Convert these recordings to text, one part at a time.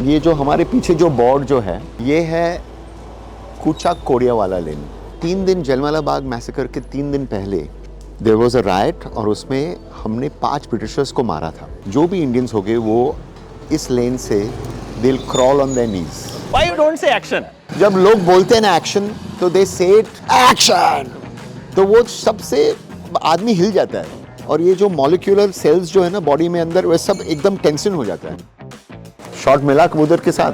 ये जो हमारे पीछे जो बोर्ड जो है ये है कूचा कोडियावाला लेन। 3 दिन जलियांवाला बाग मैसेकर के 3 दिन पहले देयर वाज अ राइट और उसमें हमने 5 ब्रिटिशर्स को मारा था। जो भी इंडियंस हो गए वो इस लेन से they will crawl on their knees. Why you don't say action? जब लोग बोलते हैं ना एक्शन तो दे से एक्शन, तो वो सबसे आदमी हिल जाता है और ये जो मॉलिक्यूलर सेल्स जो है ना बॉडी में अंदर वो सब एकदम टेंशन हो जाता है। शॉट मिला कबूतर के साथ।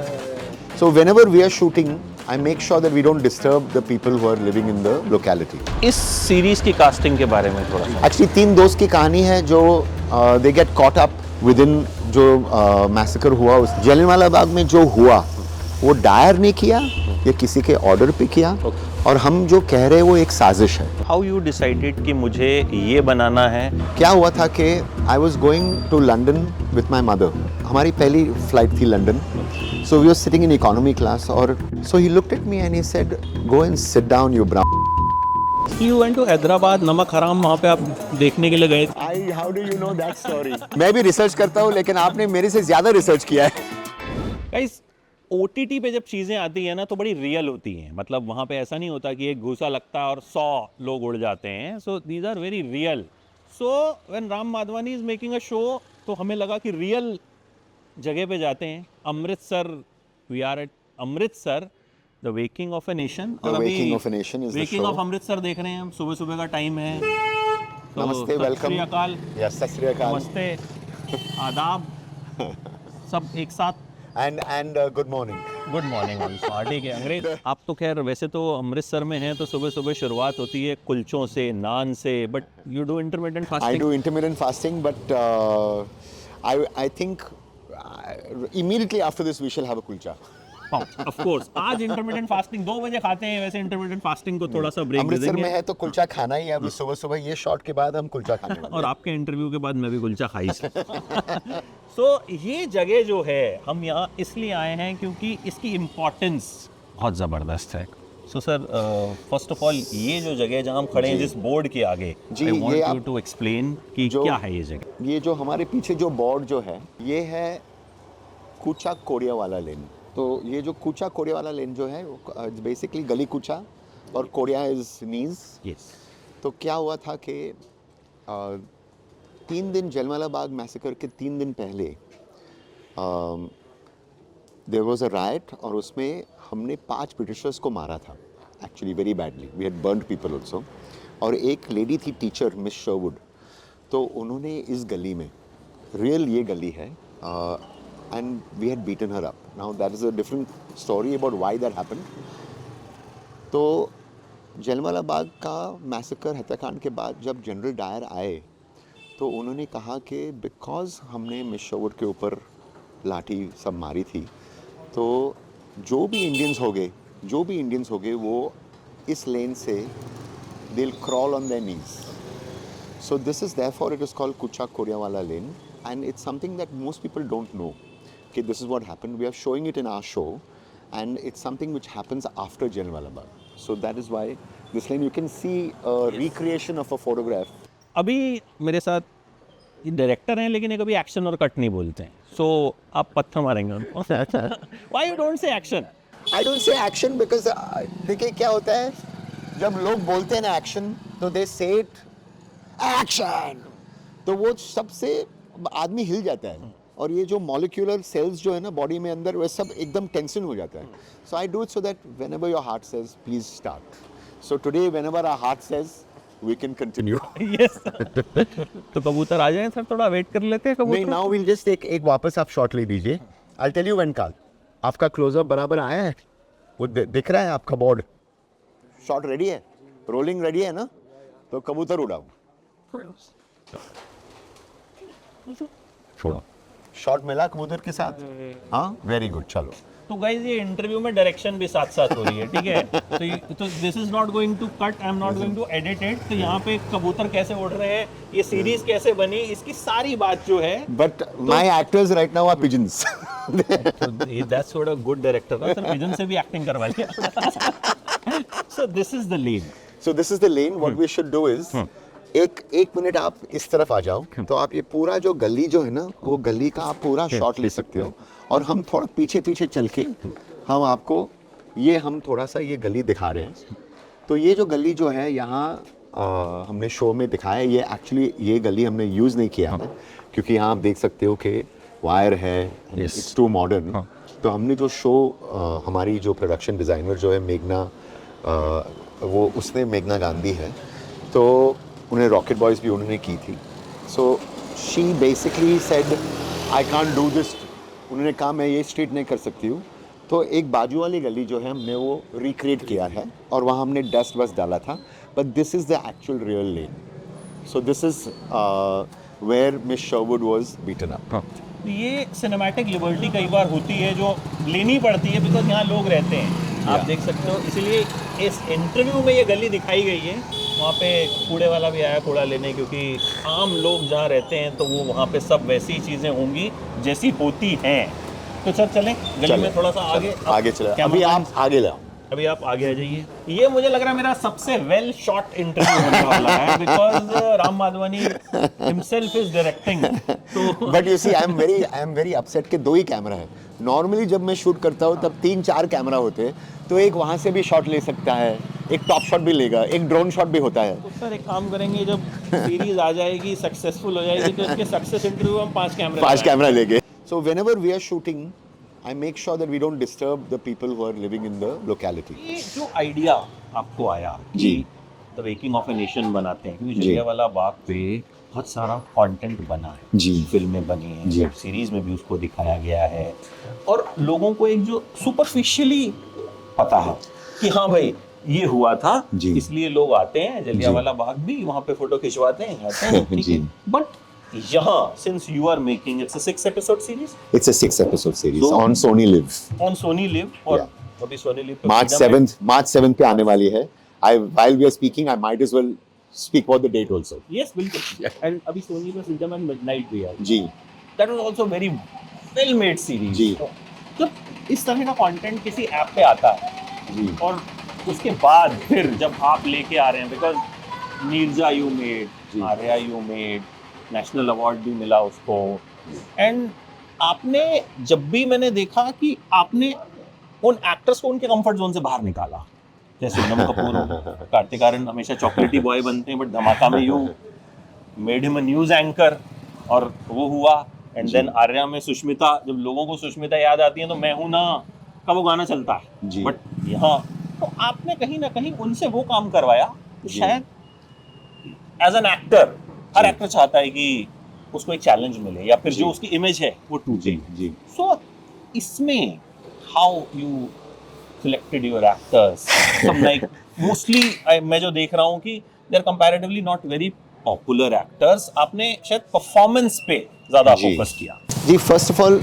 So whenever we are shooting, I make sure that we don't disturb the people who are living in the locality. इस सीरीज की कास्टिंग के बारे में थोड़ा सा। Actually 3 दोस्त की कहानी है जो they get caught up within जो मैसेकर हुआ उस जलियांवाला बाग में जो हुआ वो डायर ने किया या किसी के ऑर्डर पे किया और हम जो कह रहे हैं वो एक साजिश है। हाउ यू डिसाइडेड कि मुझे ये बनाना है? क्या हुआ था कि I was going to London with my mother. हमारी पहली फ्लाइट थी London. So we were sitting in economy class और so he looked at me and he said go and sit down you brown. You went to Hyderabad, Namak Haraam वहाँ पे आप देखने के लिए गए। How do you know that story? मैं भी रिसर्च करता हूँ लेकिन आपने मेरे से ज्यादा रिसर्च किया है। गाइस OTT पे जब चीज़ें आती हैं ना तो बड़ी रियल होती हैं। मतलब वहाँ पे ऐसा नहीं होता कि एक घूसा लगता है और 100 लोग उड़ जाते हैं। So these are very real. So when Ram Madhvani is making a show तो हमें लगा कि रियल जगह पे जाते हैं। Amritsar, we are at Amritsar, the waking of a nation. The Waking of a Nation is the waking show. Of Amritsar देख रहे हैं हम। सुबह सुबह का टाइम है। तो नमस्ते, सत वेलकम। श्री अकाल। यस, सत श्री अकाल। नमस्ते, आदाब, सब एक साथ। And good morning. Good morning ठीक है अंग्रेज। आप तो खैर वैसे तो अमृतसर में हैं तो सुबह सुबह शुरुआत होती है कुलचों से, नान से, but you do intermittent I fasting. do intermittent fasting, but I think immediately after this we shall have a kulcha. Of course आज इंटरमिटेंट फास्टिंग 2 बजे खाते हैं। वैसे इंटरमिटेंट फास्टिंग को थोड़ा सा ब्रेक दे अमृतसर में देंगे। है तो कुलचा खाना ही है। अभी सुबह सुबह ये शॉट के बाद हम कुलचा खाने वाले हैं। और आपके इंटरव्यू के बाद मैं भी कुलचा खाई सो ये जगह जो है हम यहाँ इसलिए आए हैं क्योंकि इसकी इम्पोर्टेंस बहुत ज़बरदस्त है। So sir first of all ये जो जगह जहाँ हम खड़े हैं जिस बोर्ड के आगे, जी, आई ये वांट यू आप- टू एक्सप्लेन कि जो- क्या है ये जगह। ये जो हमारे पीछे जो बोर्ड जो है ये है कूचा कोडियावाला लेन। तो ये जो कूचा कोडियावाला लेन जो है बेसिकली गली कूचा और कोडिया इज नीज। यस। तो क्या हुआ था कि 3 दिन जलियांवाला बाग मैसेकर के 3 दिन पहले देयर वाज अ राइट और उसमें हमने 5 ब्रिटिशर्स को मारा था। Actually very badly, we had burned people also. और एक लेडी थी टीचर मिस शर्वुड, तो उन्होंने इस गली में, रियल ये गली है, and we had beaten her up. Now that is a different story about why that happened. तो जलियांवाला बाग का मैसेकर हत्याकांड के बाद जब जनरल डायर आए तो उन्होंने कहा कि बिकॉज हमने मिस शर्वुड के ऊपर लाठी सब मारी थी तो जो भी इंडियंस हो गए वो इस लेन से they will crawl on their knees. So this is therefore it is called Kucha Kodiawala Lane, and it's something that most people don't know. Okay, this is what happened. We are showing it in our show, and it's something which happens after Jallianwala Bagh. So that is why this lane you can see a recreation of a photograph. अभी मेरे साथ ये director हैं लेकिन ये कभी action और cut नहीं बोलते हैं। सो आप पत्थर मारेंगे उनको। Why you don't say action? I don't say action because देखिए क्या होता है जब लोग बोलते हैं ना action तो they say it एक्शन, तो वो सबसे आदमी हिल जाता है और ये जो मॉलिक्यूलर सेल्स जो है ना बॉडी में अंदर वो सब एकदम टेंशन हो जाता है। So I do it so that whenever your heart says please start. So today whenever our heart says we can continue. Yes. तो कबूतर आ जाएं सर, थोड़ा वेट कर लेते हैं नहीं, कबूतर। नाउ विल जस्ट एक वापस आप शॉट ले दीजिए। आई टेल यू व्हेन काल आपका क्लोजअप बराबर आया है, वो दिख रहा है आपका बोर्ड, शॉट रेडी है, रोलिंग रेडी है ना, तो कबूतर उड़ाओ। शॉट मिला कबूतर के साथ। हाँ, वेरी गुड। चलो तो गाइस ये इंटरव्यू में डायरेक्शन भी साथ साथ हो रही है, ठीक है। तो this is not going to cut, I am not going to edit it. तो यहाँ पे कबूतर कैसे उड़ रहे हैं, ये सीरीज कैसे बनी, इसकी सारी बात जो है। But my actors right now are pigeons. That's what a good director है सर, पिजन से भी एक्टिंग करवाइए। So this is the lead. So this is the lane. What we should do is एक मिनट आप इस तरफ आ जाओ, तो आप ये पूरा जो गली जो है ना, वो गली का आप पूरा शॉट ले सकते हो। और हम थोड़ा पीछे पीछे चल के हम आपको हम थोड़ा सा ये गली दिखा रहे हैं। तो ये जो गली जो है यहाँ हमने शो में दिखाया है, ये एक्चुअली ये गली हमने यूज़ नहीं किया है, क्योंकि यहाँ आप देख सकते हो कि वायर है, इट्स टू मॉडर्न। तो हमने जो शो हमारी जो प्रोडक्शन डिज़ाइनर जो है मेघना, वो उसने मेघना गांधी है, तो उन्हें रॉकेट बॉयज़ भी उन्होंने की थी। So she basically said I can't do this, उन्होंने कहा मैं ये स्ट्रीट नहीं कर सकती हूँ। तो एक बाजू वाली गली जो है हमने वो रिक्रिएट किया है, और वहाँ हमने डस्ट बस डाला था, but this is the actual real lane. So this is where miss Sherwood was beaten up. ये सिनेमैटिक लिबर्टी कई बार होती है जो लेनी पड़ती है, बिकॉज यहाँ लोग रहते हैं, आप देख सकते हो। इसीलिए इस इंटरव्यू में ये गली दिखाई गई है। वहाँ पे कूड़े वाला भी आया कूड़ा लेने, क्योंकि आम लोग जहाँ रहते हैं तो वो वहाँ पे सब वैसी चीज़ें होंगी जैसी होती हैं। तो सर चलें गली में थोड़ा सा आगे चले, अभी आप आगे लाओ। अभी आप आगे आ जाइए। ये मुझे लग रहा है मेरा सबसे वेल शॉट इंटरव्यू होने वाला है, because Ram Madhvani himself is directing. तो but you see I am very upset कि 2 ही कैमरा है। नॉर्मली जब मैं शूट करता हूँ तब 3-4 कैमरा होते हैं, तो एक वहाँ से भी शॉट ले सकता है, एक टॉप शॉट भी लेगा, एक ड्रोन शॉट भी होता है। तो सर एक काम करेंगे, जब सीरीज आ जाएगी, सक्सेसफुल हो जाएगी, तो इसके सक्सेस इंटरव्यू हम 5 कैमरा लेंगे। So whenever we are shooting, I make sure that we don't disturb the people who are living in the locality. ये जो आइडिया आपको आया जी, the waking of a nation बनाते हैं, क्योंकि जलियांवाला बाग पे बहुत सारा कंटेंट बना है, जी, फिल्में बनी हैं, जी, वेब सीरीज में भी उसको दिखाया गया है, और लोगों को एक जो सुपरफिशियली पता है कि हाँ भाई ये हुआ था, इसलिए लोग आते हैं जलियांवाला बाग भी, वहाँ पे फोटो खिंचवाते हैं, आते हैं, ठीक है। बट यहाँ, since you are making, it's a 6-episode series. It's a 6-episode series on Sony Live. On Sony Live, और अभी Sony Live पे March 7th पे आने वाली है. While we are speaking, I might as well speak about the date also. Yes, बिल्कुल. And अभी Sony पे Freedom and Midnight भी है. जी. That was also very well made series. जी. जब इस तरह का कंटेंट किसी ऐप पे आता है, जी, और उसके बाद फिर जब आप लेके आ रहे हैं, because Neerja you made, Arya you made, national award भी मिला उसको, एंड आपने जब भी मैंने देखा कि आपने उन एक्टर्स को उनके कंफर्ट जोन से बाहर निकाला, जैसे सोनम कपूर हो, कार्तिक आर्यन हमेशा चॉकलेटी बॉय बनते हैं, बट धमाका में you made him a news anchor, और वो हुआ। एंड देन आर्या में सुष्मिता, जब लोगों को सुष्मिता याद आती है तो मैं हूं ना का वो गाना चलता है, बट यहाँ तो आपने कहीं ना कहीं उनसे वो काम करवाया, तो शायद एज एन एक्टर हर एक्टर चाहता है कि उसको एक चैलेंज मिले, या फिर जो उसकी इमेज है वो टूटे। सो इसमें how you selected your actors, some like mostly मैं जो देख रहा हूँ कि they are comparatively not very popular actors, आपने शायद परफॉर्मेंस पे ज्यादा फोकस किया। जी, first of all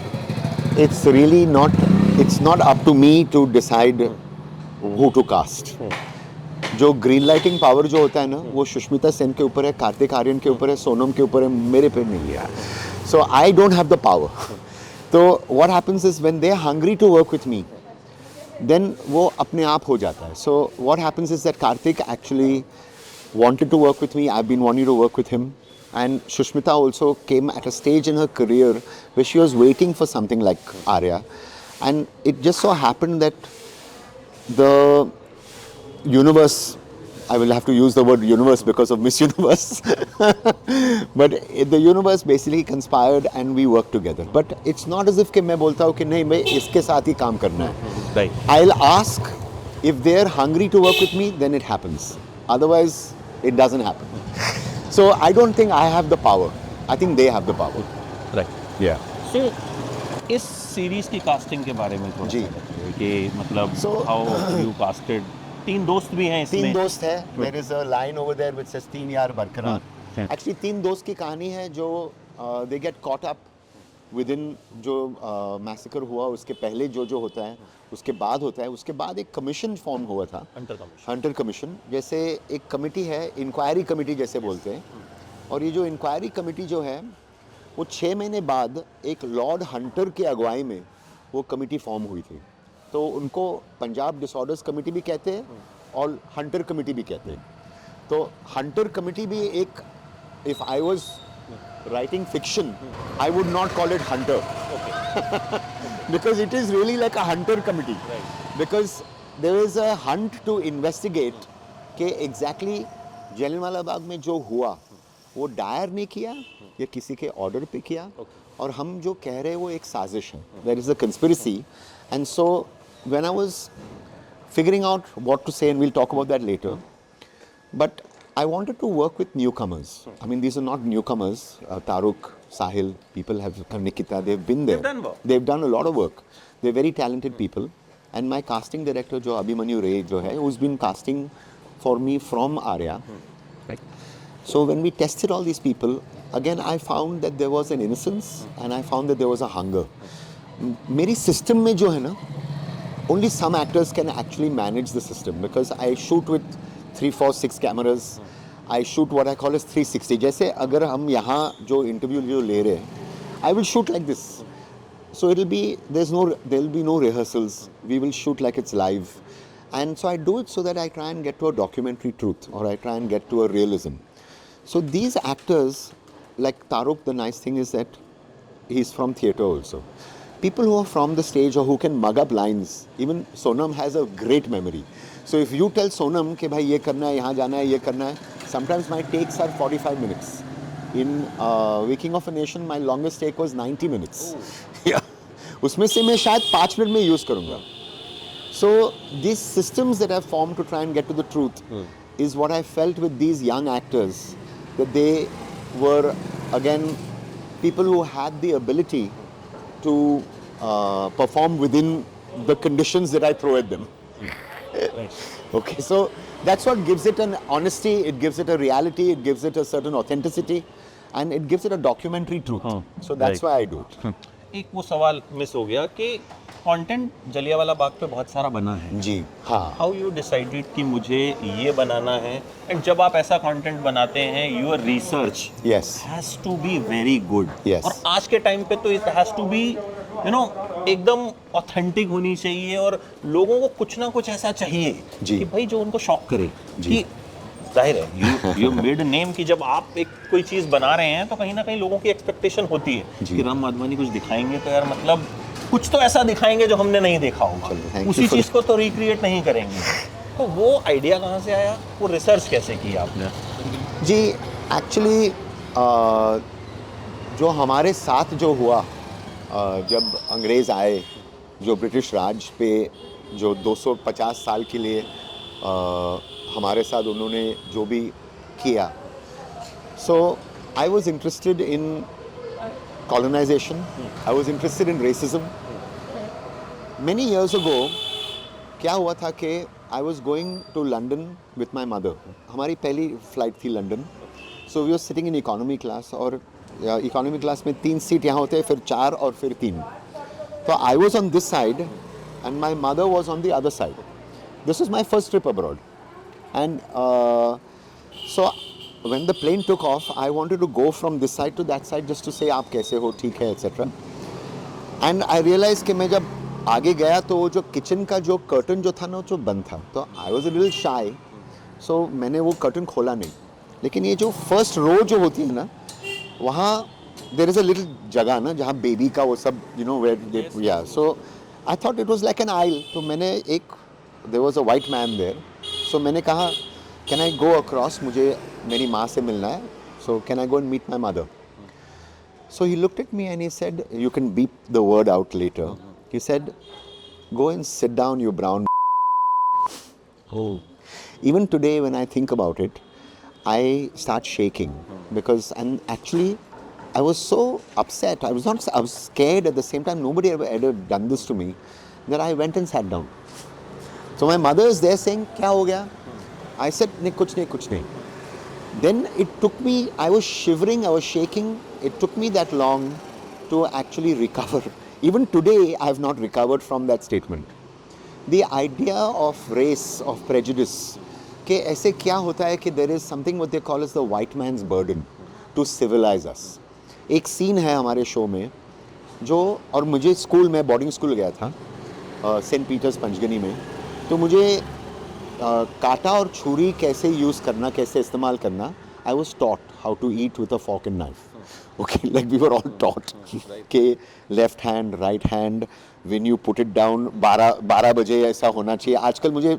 it's not up to me to decide who to cast. जो ग्रीन लाइटिंग पावर जो होता है ना, वो सुष्मिता सेन के ऊपर है, कार्तिक आर्यन के ऊपर है, सोनम के ऊपर है, मेरे पे नहीं है। So I don't have the power. तो what happens is when they are hungry to work with me, then वो अपने आप हो जाता है। So what happens is that Kartik actually wanted to work with me. I've been wanting to work with him. And Sushmita also came at a stage in her career where she was waiting for something like Arya. And it just so happened that the universe, I will have to use the word universe because of Miss Universe, but the universe basically conspired and we worked together. But it's not as if कि मैं बोलता हूँ कि नहीं मैं इसके साथ ही काम करना है. Right. I'll ask if they're hungry to work with me, then it happens. Otherwise, it doesn't happen. So I don't think I have the power. I think they have the power. Right. Yeah. So इस series की casting के बारे में थोड़ा जी, कि मतलब how you casted. 3 दोस्त भी हैं इसमें। 3 दोस्त हैं। There is a line over there which says 3 यार बरकरार। Actually 3 दोस्त की कहानी है जो they get caught up within जो मैसेकर हुआ उसके पहले जो होता है, उसके बाद होता है, उसके बाद एक कमीशन फॉर्म हुआ था, हंटर कमीशन। जैसे एक कमेटी है, इंक्वायरी कमेटी जैसे बोलते हैं, और ये जो इंक्वायरी कमेटी जो है वो 6 महीने बाद एक लॉर्ड हंटर के अगुवाई में वो कमेटी फॉर्म हुई थी। तो उनको पंजाब डिसऑर्डर्स कमेटी भी कहते हैं और हंटर कमेटी भी कहते हैं। तो हंटर कमिटी भी एक, if I was writing fiction I would not call it Hunter because it is really like a hunter committee, because there is a hunt to investigate कि exactly जलियांवाला बाग में जो हुआ वो डायर ने किया या किसी के ऑर्डर पे किया, और हम जो कह रहे हैं वो एक साजिश है, there is a conspiracy. And so when I was figuring out what to say, and we'll talk about that later, but I wanted to work with newcomers. I mean, these are not newcomers. Taruk, Sahil, people have, Nikita, they've been there. They've done work. They've done a lot of work. They're very talented people. And my casting director, जो Abhimanyu Ray, जो है, who's been casting for me from Arya. Right. So when we tested all these people, again I found that there was an innocence and I found that there was a hunger. मेरी system में जो है ना, only some actors can actually manage the system, because I shoot with 3, 4, 6 cameras. I shoot what I call as 360. जैसे अगर हम यहाँ जो इंटरव्यू जो ले रहे हैं, I will shoot like this. So it'll be, there'll be no rehearsals. We will shoot like it's live. And so I do it so that I try and get to a documentary truth, or I try and get to a realism. So these actors, like Taruk, the nice thing is that he's from theatre also. People who are from the stage or who can mug up lines. Even Sonam has a great memory. So if you tell Sonam कि भाई ये करना है, यहाँ जाना है, ये करना है, sometimes my takes are 45 minutes. In Waking of a Nation, my longest take was 90 minutes. Yeah. उसमें से मैं शायद 5 मिनट में यूज़ करूँगा. So these systems that I've formed to try and get to the truth is what I felt with these young actors, that they were again people who had the ability to perform within the conditions that I throw at them. Okay, so that's what gives it an honesty, it gives it a reality, it gives it a certain authenticity, and it gives it a documentary truth. So that's why I do it. एक वो सवाल miss हो गया कि content Jallianwala Bagh पे बहुत सारा बना है जी हाँ. हाउ यू डिसाइडेड कि मुझे ये बनाना है, एंड जब आप ऐसा कंटेंट बनाते हैं your research Yes. Has to be very good. Yes. और आज के टाइम पे तो इट हैज टू बी एकदम ऑथेंटिक होनी चाहिए, और लोगों को कुछ ना कुछ ऐसा चाहिए जी. कि भाई जो उनको शॉक करे. जी. कि जाहिर है यू मेड नेम कि जब आप एक कोई चीज़ बना रहे हैं तो कहीं ना कहीं लोगों की एक्सपेक्टेशन होती है जी. कि राम माधवानी कुछ दिखाएंगे तो यार मतलब कुछ तो ऐसा दिखाएंगे जो हमने नहीं देखा चलो, होगा, thank उसी you for- चीज़ को तो रिक्रिएट नहीं करेंगे. तो वो आइडिया कहाँ से आया, वो रिसर्च कैसे की आपने? जी एक्चुअली जो हमारे साथ जो हुआ जब अंग्रेज़ आए, जो ब्रिटिश राज पे जो 250 साल के लिए हमारे साथ उन्होंने जो भी किया, so I was interested in colonization. I was interested in racism. Many years ago, क्या हुआ था कि I was going to London with my mother. हमारी पहली फ्लाइट थी London. So we were sitting in economy class, और economy class में 3 seat यहाँ होते हैं, फिर 4 और फिर 3. So I was on this side and my mother was on the other side. This was my first trip abroad. And so when the plane took off, I wanted to go from this side to that side just to say आप कैसे हो, ठीक है, etc. And I realized कि मैं जब आगे गया तो वो जो किचन का जो कर्टन जो था ना, जो बंद था, तो I was a little shy. So मैंने वो कर्टन खोला नहीं. लेकिन ये जो फर्स्ट रो जो होती है ना, वहाँ there is a little जगह ना जहाँ बेबी का वो सब, you know, where they, yeah. So I thought it was like an aisle. तो मैंने एक, there was a white man there. So मैंने कहा, can I go across? मुझे मेरी माँ से मिलना है. So can I go and meet my mother? So he looked at me and he said, you can beep the word out later. He said, go and sit down, you brown. Oh. Even today when I think about it, I start shaking because, and actually I was so upset. I was scared at the same time. Nobody ever done this to me, that I went and sat down. So my mother is there saying, क्या हो गया? I said, नहीं कुछ नहीं कुछ नहीं. Then it took me, I was shivering, I was shaking. It took me that long to actually recover. Even today, I have not recovered from that statement. The idea of race, of prejudice, कि ऐसे क्या होता है कि there is something what they call as the white man's burden to civilize us. एक scene है हमारे show में जो, और मुझे स्कूल में बोर्डिंग स्कूल गया था सेंट पीटर्स पंचगनी में, तो मुझे काटा और छुरी कैसे यूज़ करना, कैसे इस्तेमाल करना, I was taught how to eat with a fork and knife. Okay, like we were all taught के left hand, right hand, when you put it down 12 बजे ऐसा होना चाहिए. आजकल मुझे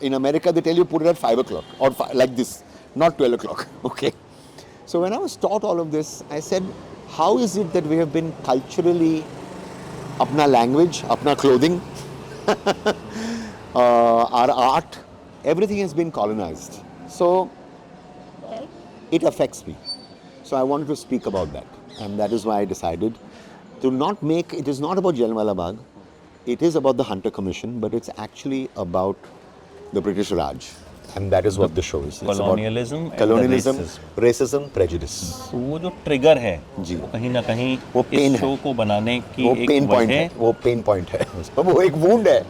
in America they tell you put it at 5 o'clock और like this, not 12 o'clock. Okay, so when I was taught all of this, I said, how is it that we have been culturally, अपना language, अपना clothing, our art, everything has been colonized. So it affects me. So I wanted to speak about that, and that is why I decided to not make. It is not about Jallianwala Bagh. It is about the Hunter Commission, but it's actually about the British Raj, and that is what the show is. It's about colonialism and the colonialism, racism. racism, prejudice. तो वो जो trigger है जी। वो कहीं ना कहीं वो pain इस है। शो को बनाने की वो एक पेन पॉइंट वजह है, वो पेन पॉइंट है, वो एक वुंड है,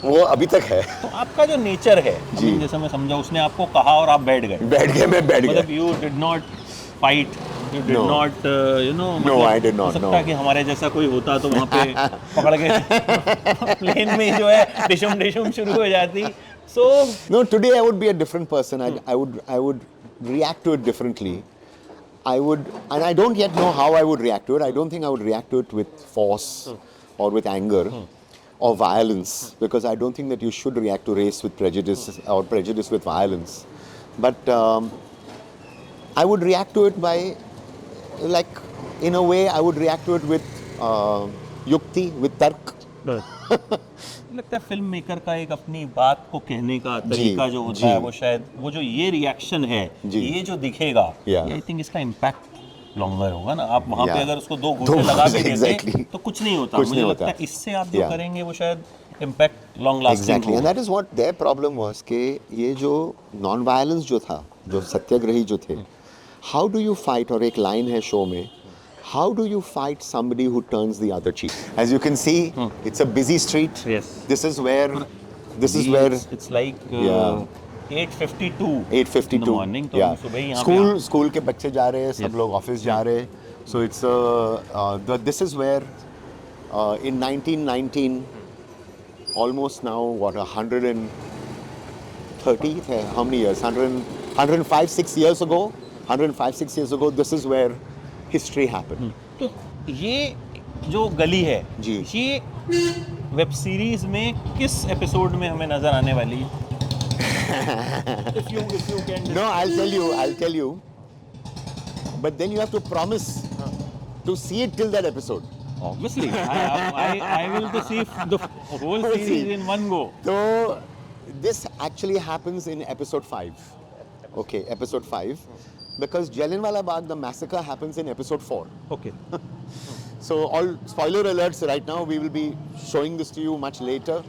वो अभी तक है. तो आपका जो नेचर है, जी। अभी जैसे मैं समझा, उसने आपको कहा और आप बैठ गए, बैठ गया, मैं बैठ मतलब गया. You did not fight, you did No. Not you know, No, I did not, हो सकता no. है कि हमारे जैसा कोई होता तो वहाँ पे पकड़ के प्लेन में जो है डिशुम डिशुम शुरू हो जाती. सो No, today I would be a different person. I would react to it differently. I would, and I don't yet know how I would react to it. I don't think I would react to it with force or with anger or violence, because I don't think that you should react to race with prejudice or prejudice with violence. But I would react to it by, like, in a way, I would react to it with yukti, with tark. लगता है film maker का एक अपनी बात को कहने का तरीका जो होता जी। है, वो शायद वो जो ये रिएक्शन है, जी। ये जो दिखेगा, Yeah. आई थिंक इसका इम्पैक्ट लॉन्गर होगा ना. आप वहाँ पे Yeah. अगर उसको 2 दो घूंटे लगा घूंटे, के देते exactly. तो कुछ नहीं होता. कुछ मुझे नहीं लगता होता. है इससे आप जो Yeah. करेंगे वो शायद impact long lasting Exactly, and होगा. that is what their problem was. कि ये जो non-violence जो था, जो सत्याग्रही जो थे, how do you fight, और एक लाइन है शो में, how do you fight somebody who turns the other cheek? As you can see, it's a busy street. Yes. This is where it's like Yeah. 8:52 8:52 in the morning. तो yeah. सुबह ही यहाँ पे school के बच्चे जा रहे हैं, सब Yes. लोग ऑफिस जा रहे हैं. So it's this is where in 1919, almost now what 130 थे, how many years, 105-6 years ago, 105-6 years ago, this is where history happened. तो ये जो गली है जी। ये वेब सीरीज में किस एपिसोड में हमें नजर आने वाली है? if you can No, I'll tell you, but then you have to promise to see it till that episode. obviously I will to see the whole series See. in one go. So this actually happens in episode 5. Okay, episode 5. Because Jallianwala Bagh, the massacre happens in episode 4. Okay. So all spoiler alerts right now, we will be showing this to you much later.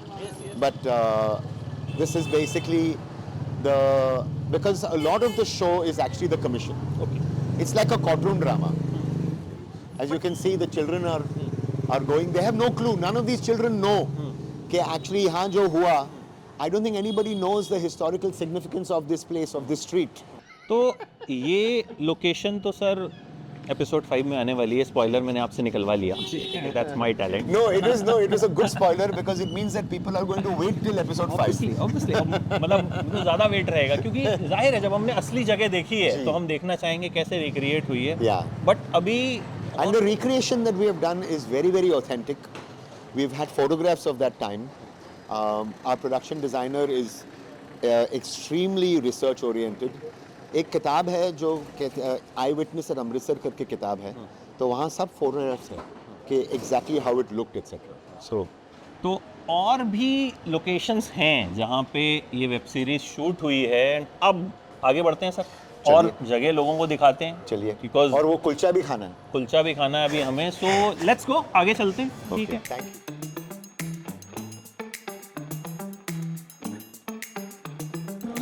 But this is basically because a lot of the show is actually the commission. Okay. It's like a courtroom drama. As you can see, the children are going. They have no clue. None of these children know कि actually यहाँ जो हुआ. I don't think anybody knows the historical significance of this place, of this street. तो ये location तो sir episode 5 में आने वाली है. स्पॉइलर मैंने आपसे निकलवा लिया. That's my talent. No, it was a good spoiler because it means that people are going to wait till episode 5. Obviously, मतलब तो ज़्यादा वेट रहेगा, क्योंकि जाहिर है जब हमने असली जगह देखी है तो हम देखना चाहेंगे कैसे रिक्रिएट हुई है. Yeah. बट अभी And the recreation that we have done is very, very authentic. We've had photographs of that time. Our production designer is extremely research oriented. एक किताब है जो आई विटनेस एट अमृतसर करके किताब है, तो वहाँ सब फोटोग्राफ्स हैं कि exactly how it looked etcetera. So तो और भी लोकेशंस हैं जहाँ पे ये वेब सीरीज शूट हुई है. अब आगे बढ़ते हैं सर और जगह लोगों को दिखाते हैं. चलिए, बिकॉज और वो कुलचा भी खाना है. कुलचा भी खाना है अभी हमें. सो लेट्स गो, आगे चलते हैं. ठीक है. Thank you.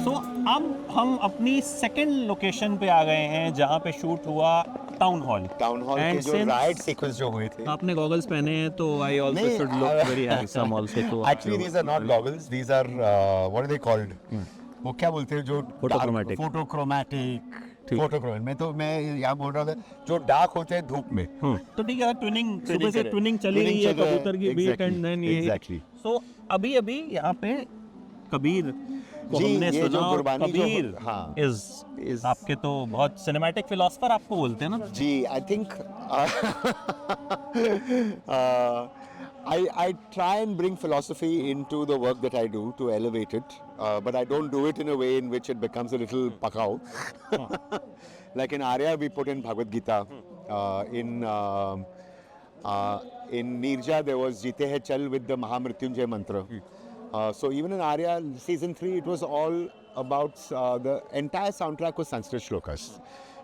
सो अब हम अपनी सेकंड लोकेशन पे आ गए हैं जहाँ पे शूट हुआ टाउन हॉल. टाउन हॉल के जो राइट सीक्वेंस जो हुए थे. आपने गॉगल्स पहने हैं तो आई आल्सो नहीं, should look very handsome also. तो Actually, these are not goggles. These are what are they called? वो क्या बोलते हैं जो Photochromatic. फोटोक्रोमैटिक. ठीक. फोटोक्रोम मैं यहाँ बोल रहा था जो डार्क होते हैं धूप में. तो ठीक है. ट्विनिंग सुबह से करें. ट्विनिंग चली Twinning रही है चल रहा है. कबूतर की भी Exactly, एंड देन ये. exactly. सो अभी यहाँ पे कबीर को जी, हमने ये जो सुना, और गुरबानी जो- कबीर हाँ, इज आपके तो बहुत सिनेमैटिक फिलोसफर आपको बोलते हैं ना। जी, I think I try and bring philosophy into the work that I do to elevate it, but I don't do it in a way in which it becomes a little pakao. Like in Arya, we put in Bhagavad Gita. In Nirja, there was Jite Hai Chal with the Mahamrityunjay mantra. So even in Arya season 3, it was all about the entire soundtrack was Sanskrit shlokas.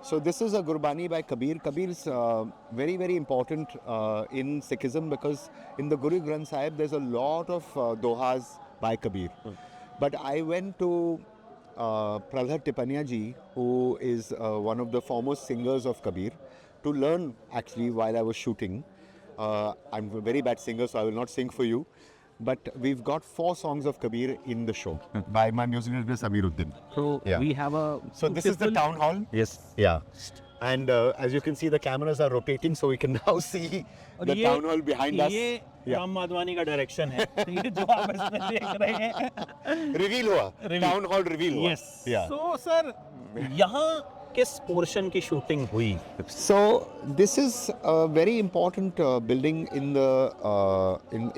So this is a Gurbani by Kabir. Kabir is very, very important in Sikhism because in the Guru Granth Sahib there's a lot of dohas by Kabir. But I went to Pralhad Tipania ji, who is one of the foremost singers of Kabir, to learn actually while I was shooting. I'm a very bad singer, so I will not sing for you. But we've got 4 songs of Kabir in the show by my music director Samiruddin. So Yeah. we have a So this is the town hall. Yes. Yeah. And as you can see, the cameras are rotating, so we can now see और the ये- town hall behind us. ये Yeah. Ram Madhvani का direction है। ये जो आप इसमें देख रहे हैं। Reveal हुआ. Reveal. Town hall reveal हुआ. Yes. Yeah. So sir, यहाँ किस पोर्शन की शूटिंग हुई? So this is a very important building in the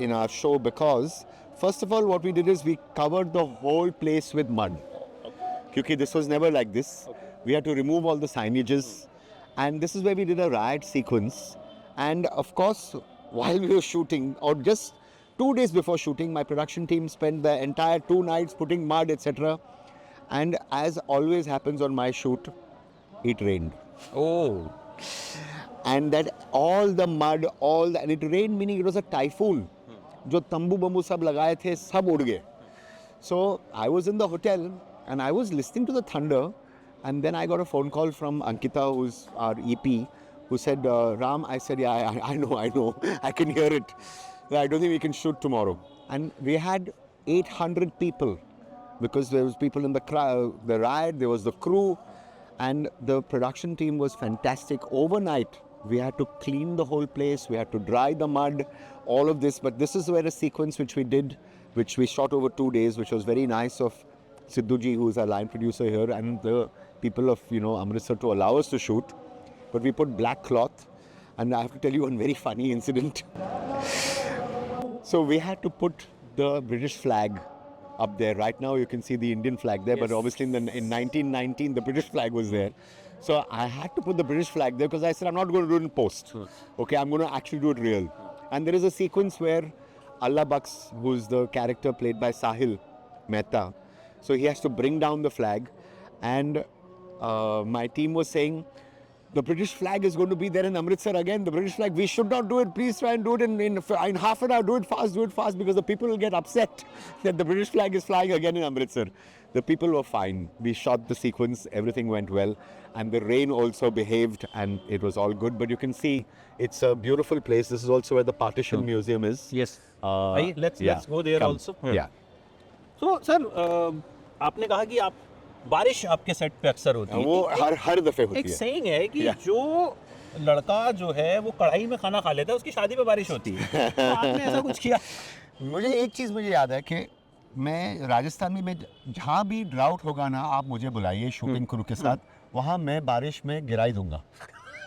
in our show because first of all, what we did is we covered the whole place with mud. Because this was never like this. We had to remove all the signages, and this is where we did a riot sequence. And of course, while we were shooting, or just 2 days before shooting, my production team spent the entire 2 nights putting mud, etc. And as always happens on my shoot, it rained. Oh. And that all the mud, and it rained meaning it was a typhoon. जो तंबू bamboo सब लगाए थे सब उड़ गए. So I was in the hotel and I was listening to the thunder, and then I got a phone call from Ankita, who's our EP, who said, Ram, I said, yeah, I know, I can hear it. I don't think we can shoot tomorrow. And we had 800 people because there was people in the crowd, the riot, there was the crew, and the production team was fantastic. Overnight, we had to clean the whole place, we had to dry the mud, all of this. But this is where a sequence which we did, which we shot over 2 days, which was very nice of Sidhuji, who is our line producer here, and the people of Amritsar to allow us to shoot. But we put black cloth, and I have to tell you one very funny incident. So we had to put the British flag up there. Right now you can see the Indian flag there, but obviously in 1919 the British flag was there. So I had to put the British flag there because I said I'm not going to do it in post. Okay, I'm going to actually do it real. And there is a sequence where Allah Bux, who's the character played by Sahil Mehta, so he has to bring down the flag, and my team was saying, the British flag is going to be there in Amritsar again. The British flag, we should not do it. Please try and do it in half an hour. Do it fast, because the people will get upset that the British flag is flying again in Amritsar. The people were fine. We shot the sequence. Everything went well. And the rain also behaved, and it was all good. But you can see it's a beautiful place. This is also where the Partition Museum is. Yes. Uh, Let's go there Come. also. Yeah. So sir, आपने कहा कि आप बारिश आपके set पे अक्सर होती है। वो हर दफे होती एक है. सेइंग है कि Yeah. जो लड़का जो है वो कढ़ाई में खाना खा लेता है, उसकी शादी पे बारिश होती है। तो आपने ऐसा कुछ किया? मुझे एक चीज़ मुझे याद है कि मैं राजस्थान में जहाँ भी ड्राउट होगा ना, आप मुझे बुलाइए शूटिंग क्रू के साथ, वहाँ मैं बारिश में गिराई दूंगा.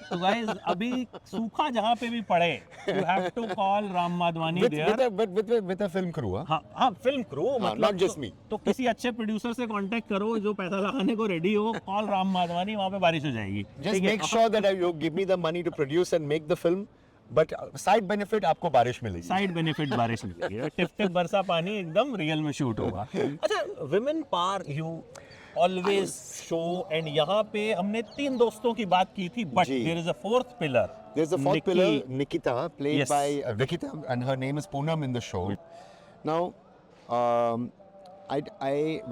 तो गाइस अभी सूखा जहाँ पे भी पड़े, you have to call Ram Madhvani there. with a film crew. हाँ फिल्म क्रू, मतलब not just me. तो किसी अच्छे प्रोड्यूसर से कांटेक्ट करो जो पैसा लगाने को रेडी हो, कॉल राम माधवानी, वहाँ पे बारिश हो जाएगी. Just make sure that you give me the money to produce and make the film, but side benefit आपको बारिश मिलेगी. साइड बेनिफिट बारिश मिलेगी. टिप टिप बरसा पानी एकदम रियल में शूट होगा. अच्छा, women power you always show, and यहाँ पे हमने 3 दोस्तों की बात की थी, बट जी. There is a fourth pillar. There's a fourth pillar, Nikita, played Yes. by Nikita, and her name is Poonam in the show. Now,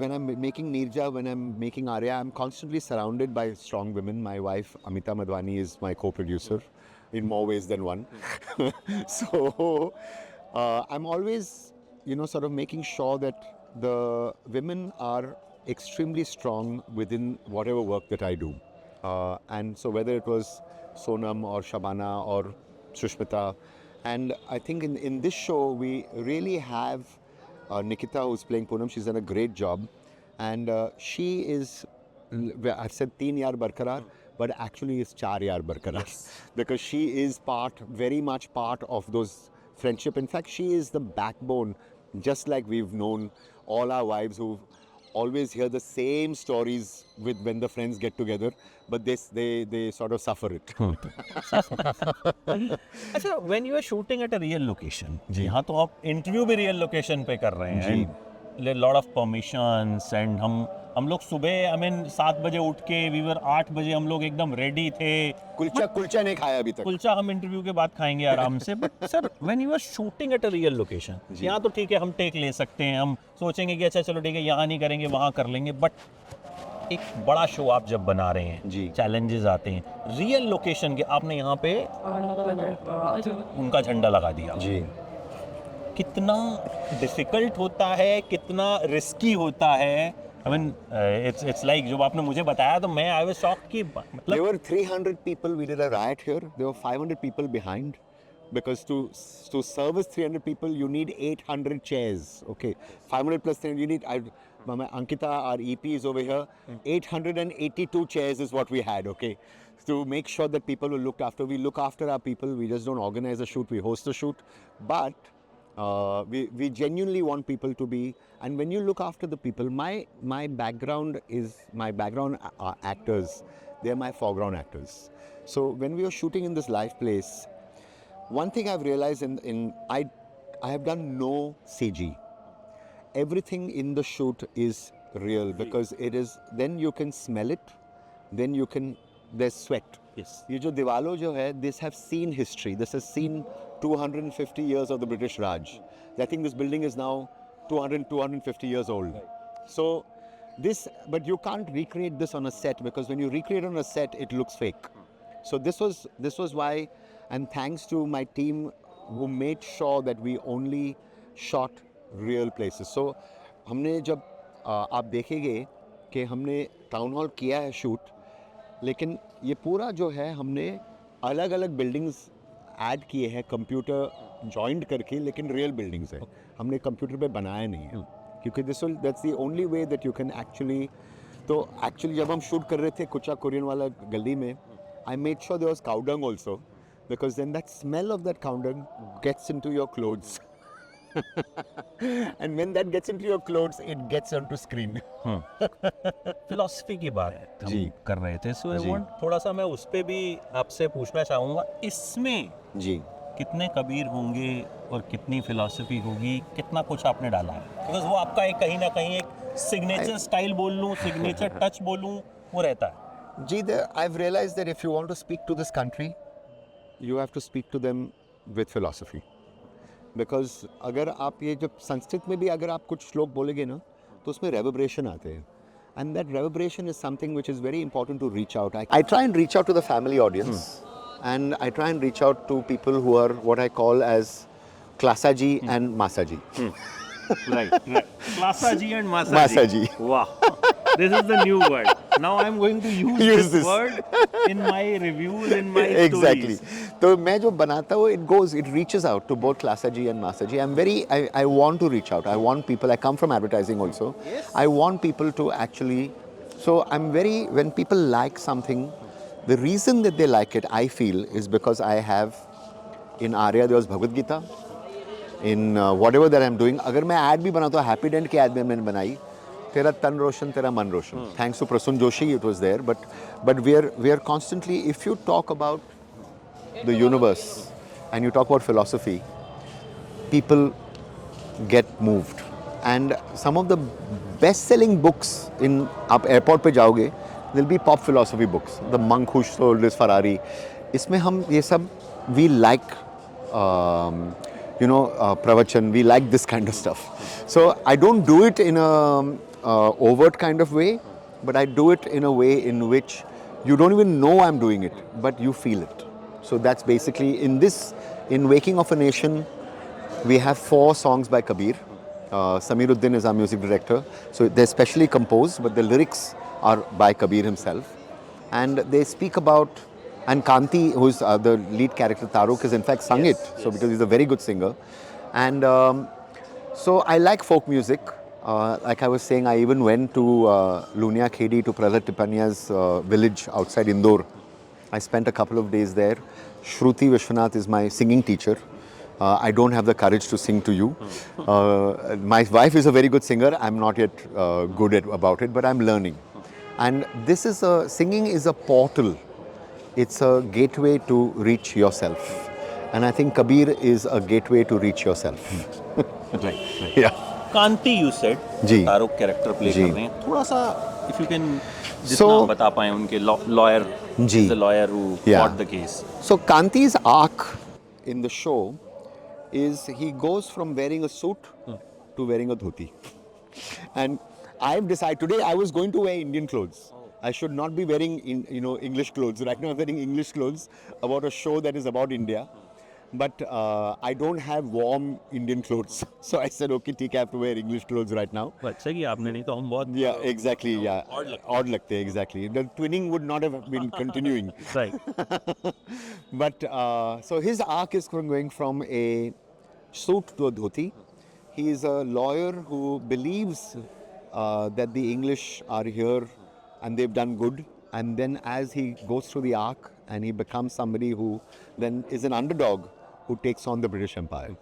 when I'm making Nirja, when I'm making Arya, I'm constantly surrounded by strong women. My wife, Amita Madhwani, is my co-producer in more ways than one. So, I'm always, sort of making sure that the women are extremely strong within whatever work that I do. And so whether it was Sonam or Shabana or Sushmita, and I think in this show we really have Nikita, who's playing Poonam. She's done a great job. and she is, I said 3 yaar barkarar, but actually is 4 yaar barkarar, because she is very much part of those friendship. In fact, she is the backbone, just like we've known all our wives who always hear the same stories with when the friends get together, but they sort of suffer it. अच्छा, when you are shooting at a real location, यहाँ तो आप interview भी real location पे कर रहे हैं, and lot of permissions, and हम लोग सुबह, I mean 7 बजे उठ के, we were 8 बजे हम लोग एकदम रेडी थे. कुलचा नहीं खाया अभी तक. कुलचा हम इंटरव्यू के बाद खाएंगे आराम से. But sir, when you are shooting at a real location, यहाँ तो ठीक है, हम टेक ले सकते हैं, हम सोचेंगे कि अच्छा चलो ठीक है, यहाँ नहीं करेंगे, वहाँ कर लेंगे. बट एक बड़ा शो आप जब बना रहे हैं, चैलेंजेस आते हैं. रियल लोकेशन के आपने यहाँ पे उनका झंडा लगा दिया जी. कितना डिफिकल्ट होता है, कितना रिस्की होता है. I mean, it's like जो आपने मुझे बताया तो मैं I was shocked कि मतलब. There were 300 people. We did a riot here. There were 500 people behind, because to service 300 people you need 800 chairs. Okay, 500 plus 300 you need. Ankita, our EP is over here. 882 chairs is what we had. Okay, to make sure that people were looked after. We look after our people. We just don't organize a shoot. We host a shoot, but. We genuinely want people to be, and when you look after the people, my background is my background actors, they're my foreground actors. So when we were shooting in this live place, one thing I've realized I have done no CG. Everything in the shoot is real, because it is, then you can smell it, then you can, there's sweat. Yes. ये जो दीवालों जो है, this have seen history. This has seen 250 years of the British Raj. I think this building is now 250 years old. So this, but you can't recreate this on a set, because when you recreate on a set, it looks fake. So this was why, and thanks to my team who made sure that we only shot real places. So हमने जब आप देखेंगे कि हमने town hall किया है shoot, लेकिन ये पूरा जो है हमने अलग अलग बिल्डिंग्स ऐड किए हैं, कंप्यूटर जॉइंट करके, लेकिन रियल बिल्डिंग्स है. हमने कंप्यूटर पे बनाया नहीं है, क्योंकि that's the only way that you can actually. तो एक्चुअली जब हम शूट कर रहे थे कुचा कोरियन वाला गली में, I made sure there was cow dung also, because then that smell of that cow dung gets into your clothes. And when that gets into your clothes, it gets onto screen. Philosophy की बात हम कर रहे थे, सो I want थोड़ा सा मैं उस पे भी आपसे पूछना चाहूँगा. इसमें जी कितने कबीर होंगे और कितनी फिलॉसफी होगी, कितना कुछ आपने डाला है? बिकॉज वो आपका एक कहीं ना कहीं एक सिग्नेचर स्टाइल बोल लूँ, सिग्नेचर टच बोलूँ, वो रहता है जी. I've realized that if you want to speak to this country, you have to speak to them with philosophy. Because अगर आप ये जब संस्कृत में भी अगर आप कुछ श्लोक बोलेंगे ना, तो उसमें रेवर्बरेशन आते हैं, and that reverberation is something which is very important to reach out. I try and reach out to the family audience, and I try and reach out to people who are what I call as क्लासाजी and मासाजी. Right. Klasaji and Masaji. Wow. This is the new word. Now I'm going to use this word in my reviews, in my exactly. stories. तो मैं जो बनाता हूँ, it reaches out to both Klasaji and Masaji. I want to reach out. I want people. I come from advertising also. Yes. I want people to actually. So when people like something, the reason that they like it, I feel, is because I have, in Arya there was Bhagavad Gita. In whatever that I'm doing, अगर मैं ad भी बनाता हूँ, happy dent की ad भी मैंने बनाई, तेरा तन रोशन तेरा मन रोशन. Thanks to Prasun Joshi, it was there. But we are constantly, if you talk about the universe and you talk about philosophy, people get moved. And some of the best-selling books in आप airport पे जाओगे, there'll be pop philosophy books. The Monk Who Sold His Ferrari. इसमें हम ये सब we like. Pravachan, we like this kind of stuff. So I don't do it in a overt kind of way, but I do it in a way in which you don't even know I'm doing it, but you feel it. So that's basically in Waking of a Nation, we have 4 songs by Kabir. Samiruddin is our music director. So they're specially composed, but the lyrics are by Kabir himself. And they speak about, and Kanti, who's the lead character, Taruk, has in fact sung it. So because he's a very good singer. And so I like folk music. Like I was saying, I even went to Lunia Khedi to Prahlad Tipanya's village outside Indore. I spent a couple of days there. Shruti Vishwanath is my singing teacher. I don't have the courage to sing to you. My wife is a very good singer. I'm not yet good at about it, but I'm learning. And this is singing is a portal. It's a gateway to reach yourself. And I think Kabir is a gateway to reach yourself. Right. Yeah. Kanti you said जी। Taruk character play जी। कर रहे हैं, थोड़ा सा if you can जितना So- बता पाए उनके लॉयर, जी। The lawyer who Yeah. Fought the case. So Kanti's arc in the show is he goes from wearing a suit to wearing a dhoti. And I've decided today I was going to wear Indian clothes. I should not be wearing English clothes. Right now I'm wearing English clothes about a show that is about India. But I don't have warm Indian clothes. So I said, okay, ठीक है, I have to wear English clothes right now. अच्छा कि आपने, नहीं तो हम बहुत Yeah, exactly. Yeah, odd लगते हैं, exactly. The twinning would not have been continuing. Right. But so his arc is going from a suit to a dhoti. He is a lawyer who believes that the English are here and they've done good. And then as he goes through the arc and he becomes somebody who then is an underdog who takes on the British Empire.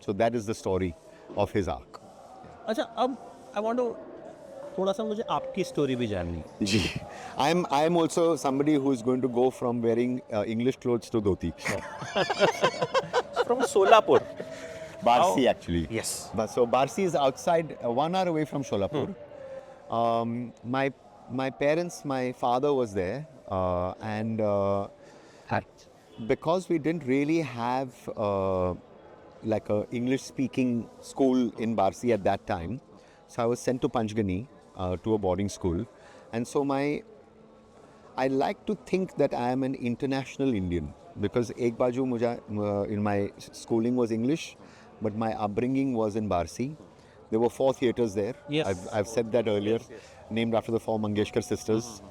So that is the story of his arc. अच्छा, अब आई want to थोड़ा सा मुझे आपकी story भी जाननी है. Gee, I'm also somebody who is going to go from wearing English clothes to dhoti. From Solapur. Barsi actually. Yes. But so Barsi is outside, 1 hour away from Sholapur. My parents, my father was there, and because we didn't really have like a English-speaking school in Barsi at that time, so I was sent to Panchgani to a boarding school, and so I like to think that I am an international Indian because ek baju in my schooling was English, but my upbringing was in Barsi. There were 4 theatres there. Yes. I've said that earlier, named after the 4 Mangeshkar sisters.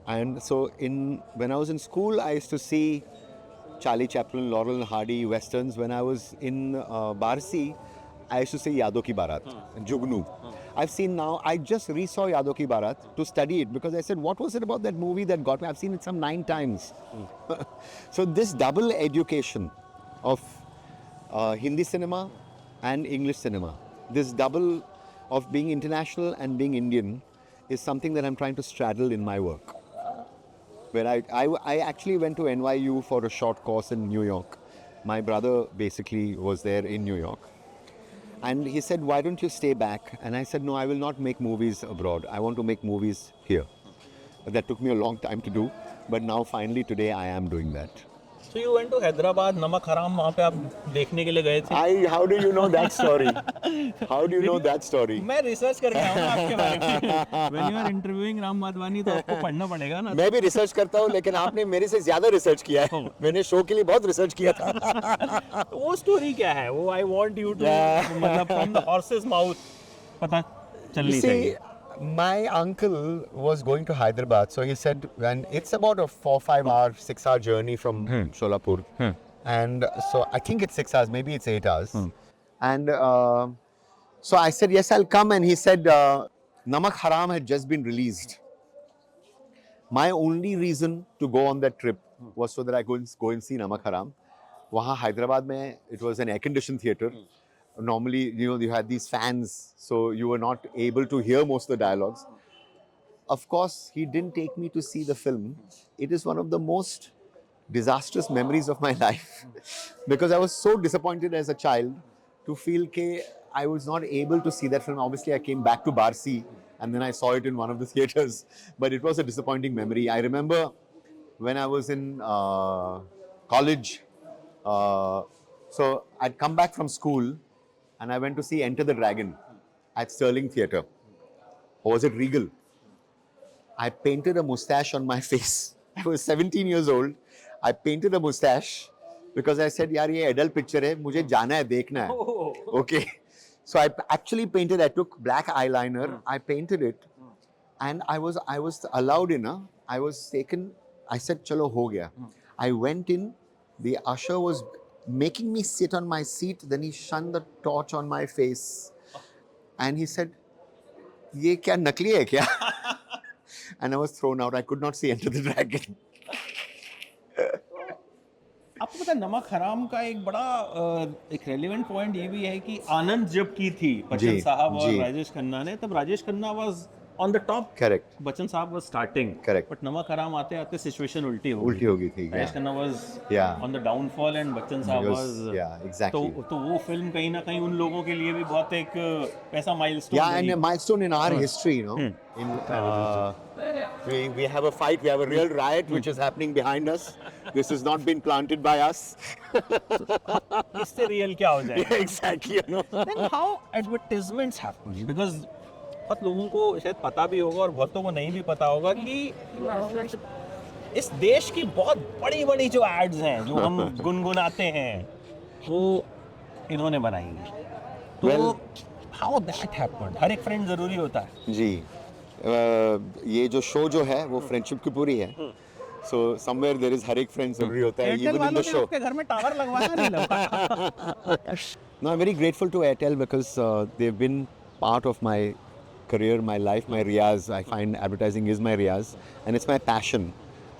And so when I was in school, I used to see Charlie Chaplin, Laurel and Hardy, westerns. When I was in Barsi, I used to see Yadon Ki Barat, Jugnu. I've seen now, I just re-saw Yadon Ki Barat to study it because I said, what was it about that movie that got me? I've seen it some 9 times. So this double education of Hindi cinema and English cinema, this double of being international and being Indian is something that I'm trying to straddle in my work. Where I actually went to NYU for a short course in New York. My brother basically was there in New York. And he said, why don't you stay back? And I said, no, I will not make movies abroad. I want to make movies here. That took me a long time to do. But now finally today I am doing that. So you went to Hyderabad, Namak Haraam वहाँ पे आप देखने के लिए गए थे. How do you know that story? How do you know that story? मैं research करके आया हूँ आपके बारे में. When you are interviewing Ram Madhvani तो आपको पढ़ना पड़ेगा ना. मैं भी रिसर्च करता हूँ लेकिन आपने मेरे से ज्यादा रिसर्च किया है. मैंने शो के लिए बहुत रिसर्च किया था. वो स्टोरी क्या है वो? आई वांट यू टू, मतलब फ्रॉम द हॉर्सेस माउथ पता चलनी चाहिए. My uncle was going to Hyderabad, so he said, and it's about a 4-5 hour, 6 hour journey from Sholapur, and so I think it's 6 hours, maybe it's 8 hours, and so I said yes, I'll come, and he said Namak Haram had just been released. My only reason to go on that trip was so that I could go and see Namak Haram. Wahan Hyderabad mein, it was an air-conditioned theatre. Normally, you had these fans, so you were not able to hear most of the dialogues. Of course, he didn't take me to see the film. It is one of the most disastrous memories of my life because I was so disappointed as a child to feel that I was not able to see that film. Obviously, I came back to Barsi and then I saw it in one of the theatres, but it was a disappointing memory. I remember when I was in college, so I'd come back from school and I went to see Enter the Dragon at Sterling Theatre. Or was it Regal? I painted a mustache on my face. I was 17 years old. I painted a mustache because I said, yaar, ye adult picture hai, mujhe jana hai, dekhna hai. Okay. So I actually painted, I took black eyeliner, I painted it, and I was allowed in, I was taken, I said, chalo, ho gaya. I went in, the usher was making me sit on my seat, then he shone the torch on my face and he said, ये क्या नकली है क्या? And I was thrown out. I could not see Enter the Dragon. आपको पता है नमक हराम का एक बड़ा एक रेलेवेंट पॉइंट ये भी है कि आनंद जब की थी बच्चन जी, साहब और जी। राजेश खन्ना ने, तब Rajesh Khanna was on the top, Correct. Bachchan साहब वाज स्टार्टिंग, Correct. बट नमक हराम आते आते सिचुएशन उल्टी हो उल्टी हो गई थी, Rajesh yeah. Khanna was Yeah. On the downfall and Bachchan साहब Because, वाज yeah, exactly. तो वो फिल्म कहीं ना कहीं उन लोगों के लिए भी बहुत एक ऐसा milestone Yeah, and a milestone in our history, you know. We have a fight, we have a real riot which is happening behind us. This has not been planted by us. इससे real क्या हो जाए? Exactly, you know. Then how advertisements happen? Because बहुत लोगों को शायद पता भी होगा और बहुतों को नहीं भी पता होगा कि इस देश की बहुत बड़ी बड़ी जो एड्स हैं जो हम गुनगुनाते हैं वो इन्होंने बनाई हैं। तो Well- how that happened? हर एक फ्रेंड जरूरी होता है। जी ये जो शो जो है वो फ्रेंडशिप की पूरी है. So somewhere there is हर एक फ्रेंड जरूरी होता है एयरटेल even in वालों the ने show. आपके घर में टावर लगवाया नहीं लगा? No, I'm very grateful to Airtel because they've been part of my career, my life, my riyaz. I find advertising is my riyaz and it's my passion.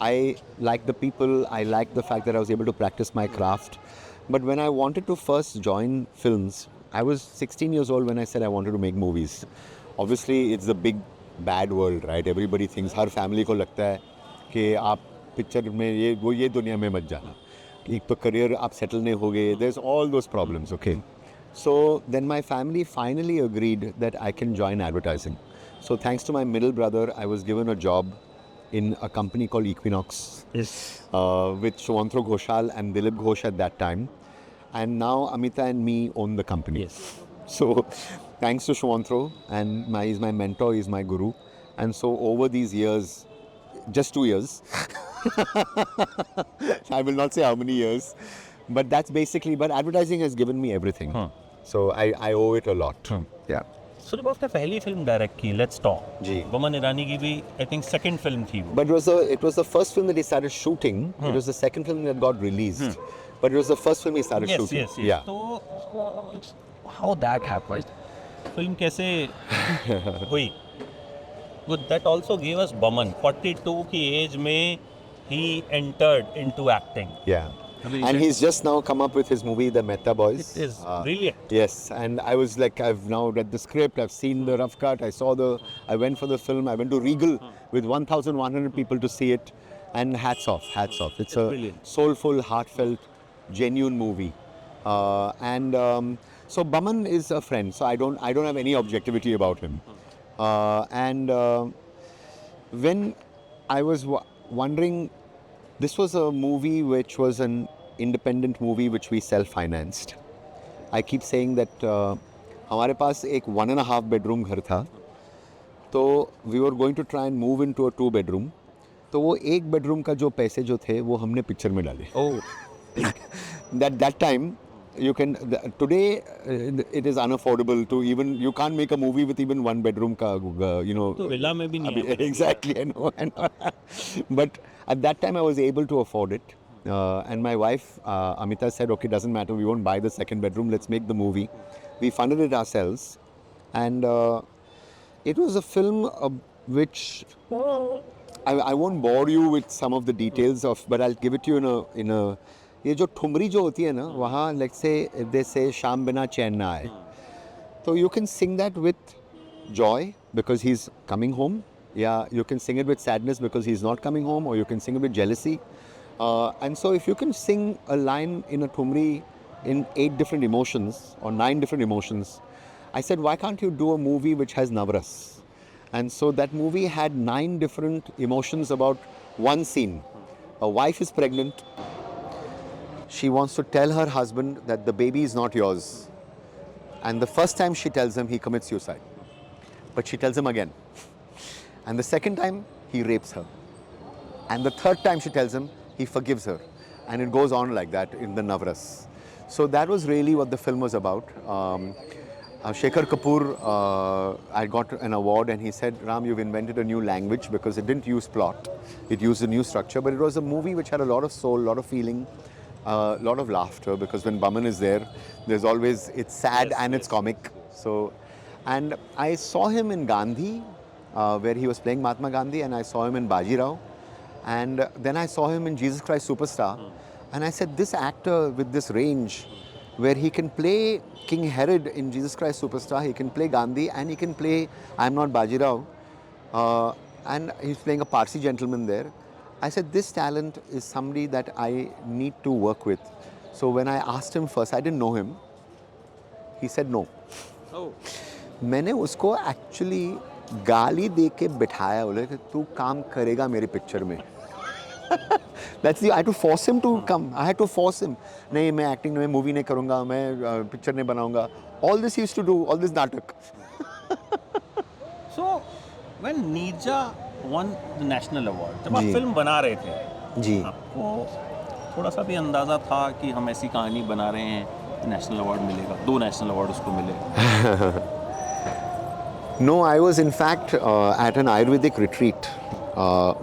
I like the people, I like the fact that I was able to practice my craft. But when I wanted to first join films, I was 16 years old when I said I wanted to make movies. Obviously, it's the big bad world, right? Everybody thinks, her family को लगता है कि आप picture में ये दुनिया में मत जाना. एक तो करियर आप सेटल नहीं हो गए. There's all those problems, okay? So then my family finally agreed that I can join advertising. So thanks to my middle brother, I was given a job in a company called Equinox with Shwantro Ghoshal and Dilip Ghosh at that time. And now Amita and me own the company. Yes. So thanks to Shwantro, and he's my mentor, he's my guru. And so over these years, just 2 years, I will not say how many years, but that's basically, but advertising has given me everything. So I owe it a lot. Yeah. सुरभ ने पहली film direct की, let's talk. जी। बमन ईरानी की भी I think second film थी वो। But it was the first film that he started shooting. It was the second film that got released. But it was the first film he started Yes, shooting. yes, yes. Yeah. तो how that happened? Film कैसे हुई? That also gave us Baman. 42 की as में he entered into acting. Yeah. And he's just now come up with his movie, The Mehta Boys. It is brilliant. Yes, and I was like, I've now read the script, I've seen the rough cut, I went for the film, I went to Regal with 1,100 people to see it, and hats off, hats off. It's a brilliant. soulful, heartfelt, genuine movie. So Baman is a friend, so I don't have any objectivity about him. When I was wondering, this was a movie which was an independent movie which we self-financed. I keep saying that हमारे पास एक 1.5 bedroom घर था, तो we were going to try and move into a 2 bedroom. तो वो 1 bedroom का जो पैसे जो थे वो हमने पिक्चर में डाले. That time you can today it is unaffordable to even, you can't make a movie with even 1 bedroom का you know. तो विला में भी नहीं है। Exactly, I know. But at that time I was able to afford it, and my wife Amita said, okay, doesn't matter, we won't buy the second bedroom, let's make the movie. We funded it ourselves, and it was a film which I won't bore you with some of the details of, but I'll give it to you in a ये जो ठुमरी जो होती है ना वहाँ, let's say they say शाम बिना चैन ना आए, so you can sing that with joy because he's coming home. Yeah, you can sing it with sadness because he's not coming home, or you can sing it with jealousy. And so if you can sing a line in a thumri in 8 different emotions or 9 different emotions, I said, why can't you do a movie which has navras? And so that movie had 9 different emotions about one scene. A wife is pregnant. She wants to tell her husband that the baby is not yours. And the first time she tells him, he commits suicide. But she tells him again. And the second time, he rapes her. And the third time she tells him, he forgives her. And it goes on like that in the Navras. So that was really what the film was about. Shekhar Kapoor, I got an award, and he said, Ram, you've invented a new language, because it didn't use plot. It used a new structure, but it was a movie which had a lot of soul, a lot of feeling, a lot of laughter, because when Baman is there, there's always, it's sad and it's comic. So And I saw him in Gandhi, where he was playing Mahatma Gandhi, and I saw him in Bajirao. And then I saw him in Jesus Christ Superstar. And I said, this actor with this range, where he can play King Herod in Jesus Christ Superstar, he can play Gandhi, and he can play I'm Not Bajirao. And he's playing a Parsi gentleman there. I said, this talent is somebody that I need to work with. So when I asked him first, I didn't know him. He said no. Oh. मैंने उसको actually गाली दे के बिठाया, बोले कि तू काम करेगा मेरी पिक्चर में. That's the I had to force him to come. I had to force him. नहीं, मैं एक्टिंग में मूवी नहीं करूँगा, मैं पिक्चर नहीं बनाऊँगा. All this he used to do, all this नाटक. So when Neerja won the national award, जब आप जी. फिल्म बना रहे थे, जी. आपको थोड़ा सा भी अंदाजा था कि हम ऐसी कहानी बना रहे हैं, नेशनल अवार्ड मिलेगा, 2 नेशनल अवार्ड उसको मिले? No, I was in fact at an Ayurvedic retreat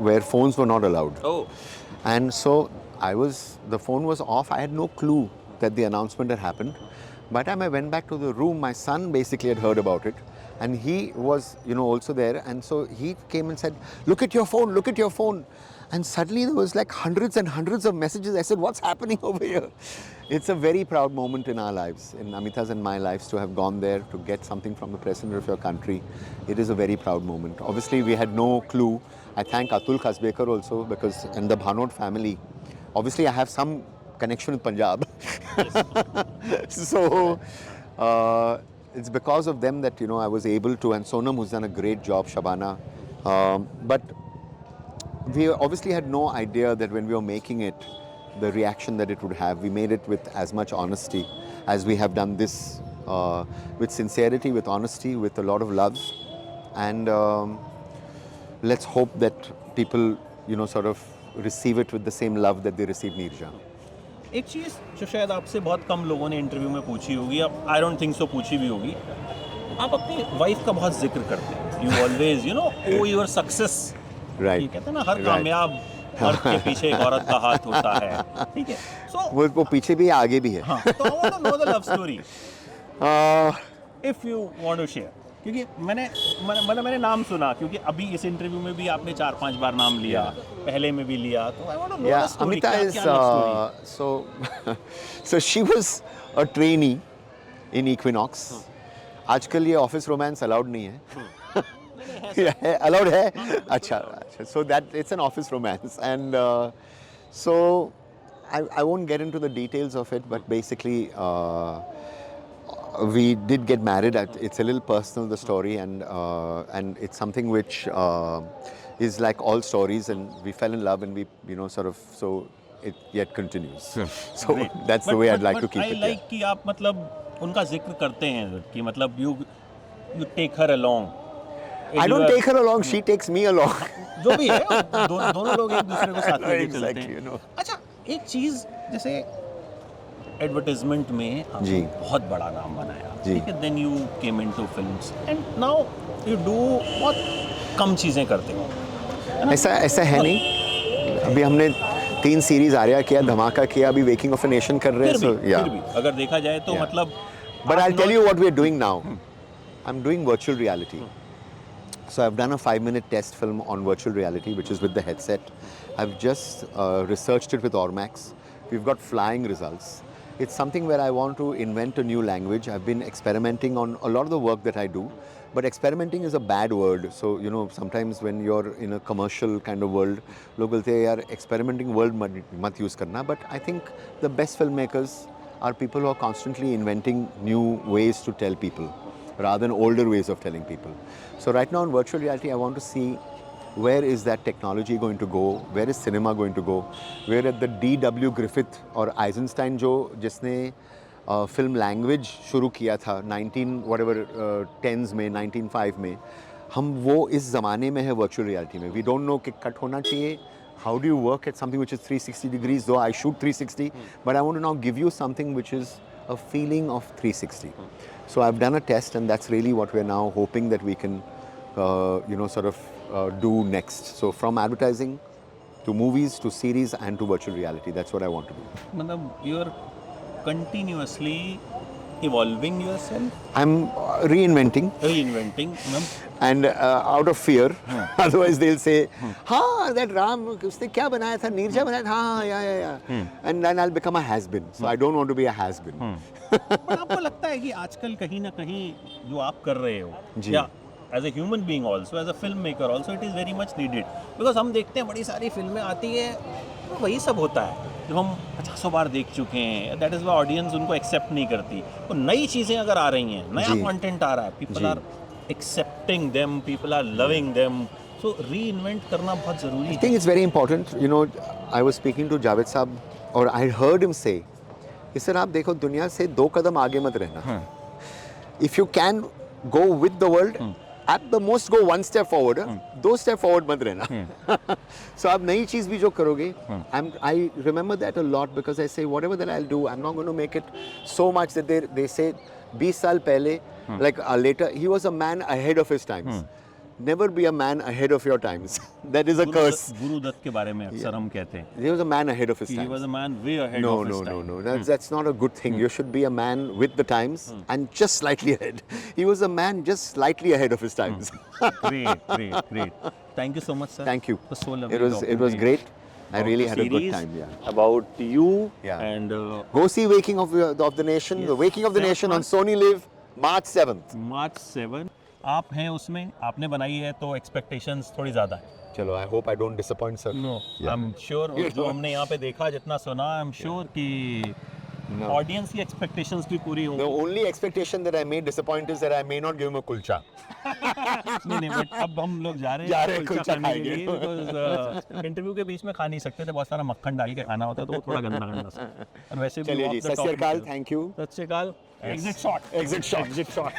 where phones were not allowed. Oh. And so the phone was off. I had no clue that the announcement had happened. By the time I went back to the room, my son basically had heard about it. And he was, also there. And so he came and said, look at your phone, look at your phone. And suddenly there was like hundreds and hundreds of messages. I said, what's happening over here? It's a very proud moment in our lives, in Amita's and my lives, to have gone there to get something from the president of your country. It is a very proud moment. Obviously, we had no clue. I thank Atul Khasbekar also, because, and the Bhanot family. Obviously, I have some connection with Punjab. So, it's because of them that, I was able to, and Sonam, who's done a great job, Shabana. But we obviously had no idea that when we were making it, the reaction that it would have. We made it with as much honesty as we have done this, with sincerity, with honesty, with a lot of love. And let's hope that people, sort of receive it with the same love that they received Neerja. एक चीज़ जो शायद आपसे बहुत कम लोगों ने interview में पूछी होगी, अब आई डोंट थिंक सो पूछी भी होगी, आप अपनी वाइफ का बहुत जिक्र करते हैं. You always owe your success. Right. कहते हैं ना, हर कामयाब मर्द के पीछे एक औरत का हाथ होता है. ठीक है. सो वो पीछे भी है, आगे भी है. हाँ, तो I want to know the love story if you want to share. क्योंकि मैंने नाम सुना, क्योंकि अभी इस इंटरव्यू में भी आपने 4-5 बार नाम लिया, पहले में भी लिया, तो I want to know the story. Amita is so she was a trainee in Equinox. आजकल ये ऑफिस रोमांस अलाउड नहीं है. allowed है. अच्छा. So that it's an office romance, and so I won't get into the details of it, but basically we did get married. It's a little personal, the story, and it's something which is like all stories, and we fell in love, and we so it yet continues. So Great. that's the way I'd like to keep I it. like कि आप मतलब उनका जिक्र करते हैं कि मतलब you take her along. I don't take her along, she takes me along. जो भी है, दोनों लोग एक दूसरे को साथ लेके चलते Exactly, हैं. you know. अच्छा, एक चीज़ जैसे एडवर्टाइजमेंट में जी. आपने बहुत बड़ा नाम बनाया, जी. ठीक है, then you came into films and now you do बहुत कम चीज़ें करते हो. ऐसा है नहीं. अभी हमने 3 सीरीज आर्या किया, धमाका किया, अभी वेकिंग ऑफ अ नेशन कर रहे हैं. फिर भी अगर देखा जाए तो मतलब. But I'll tell you what we're doing now. I'm doing virtual reality. So I've done a 5-minute test film on virtual reality, which is with the headset. I've just researched it with Ormax. We've got flying results. It's something where I want to invent a new language. I've been experimenting on a lot of the work that I do. But experimenting is a bad word. So, sometimes when you're in a commercial kind of world, log bolte hain, yaar, experimenting word mat use karna. But I think the best filmmakers are people who are constantly inventing new ways to tell people, rather than older ways of telling people. So right now in virtual reality, I want to see where is that technology going to go, where is cinema going to go, where at the D.W. Griffith or Eisenstein जो जिसने film language शुरू किया था 10s में 1905 में, हम वो इस ज़माने में है virtual reality में. We don't know कि cut होना चाहिए. How do you work at something which is 360 degrees, though I shoot 360, but I want to now give you something which is a feeling of 360. So I've done a test, and that's really what we're now hoping that we can, do next. So from advertising to movies to series and to virtual reality, that's what I want to do. मतलब you are continuously evolving yourself, I'm reinventing, reinventing. and out of fear, otherwise they'll say, हाँ that Ram उसने क्या बनाया था, नीरजा बनाया था, हाँ yeah, and then I'll become a has-been. So I don't want to be a has-been. But आपको लगता है कि आजकल कहीं ना कहीं जो आप कर रहे हो, जी। या as a human being also, as a film maker also, it is very much needed, because हम देखते हैं बड़ी सारी फिल्में आती है तो वही सब होता है जो हम 50 बार देख चुके हैं, दैट इज़ वाई ऑडियंस उनको एक्सेप्ट नहीं करती। तो नई चीज़ें अगर आ रही हैं, नया जी। कंटेंट आ रहा है, people are accepting them, people are loving them, so reinvent करना बहुत ज़रूरी I है। think it's very important. You know, I was speaking to Javed Saab, और I heard him say, कि सर आप देखो दुनिया से 2 कदम आगे मत रहना. If you can go with the world, at the most go 1 step forward. 2 step forward मत रहना. So आप नई चीज़ भी जो करोगे, I remember that a lot because I say whatever that I'll do, I'm not going to make it so much that they say 20 साल पहले, like later, he was a man ahead of his times. Never be a man ahead of your times. That is a curse. Guru Dutt के बारे में अक्सर हम कहते हैं, He was a man ahead of his he times. was a man way ahead No, of his no, time. no, no. That's not a good thing. You should be a man with the times and just slightly ahead. He was a man just slightly ahead of his times. Great, great, great. Thank you so much, sir. Thank you. It was so lovely. It was talking to you great. I about really the had a good series, time. Yeah. About you Yeah. and Go see Waking of the Nation. Yes. The Waking of the 7th Nation on March. Sony Live, March 7th. March 7. आप हैं उसमें, आपने बनाई है तो expectations थोड़ी ज़्यादा है। Chalo, I hope I don't disappoint, sir. No, I am sure, जो हमने यहाँ पे देखा, जितना सुना, आई एम श्योर कि No. ऑडियंस की एक्सपेक्टेशंस भी पूरी The होंगी। only expectation that I may disappoint is that I may not give him a kulcha. नहीं, बट अब हम लोग जा रहे जा रहे हैं हैं कुलचा खाने के खाएंगे। लिए, बिकॉज़ इंटरव्यू के बीच में खा नहीं सकते थे, बहुत सारा मक्खन डाल के खाना होता है, तो वो थोड़ा गंदा गंदा सा। और वैसे भी चलिए off जी, the सत श्री top अकाल, material। thank you. सत श्री अकाल। Exit shot। Exit shot. Exit shot।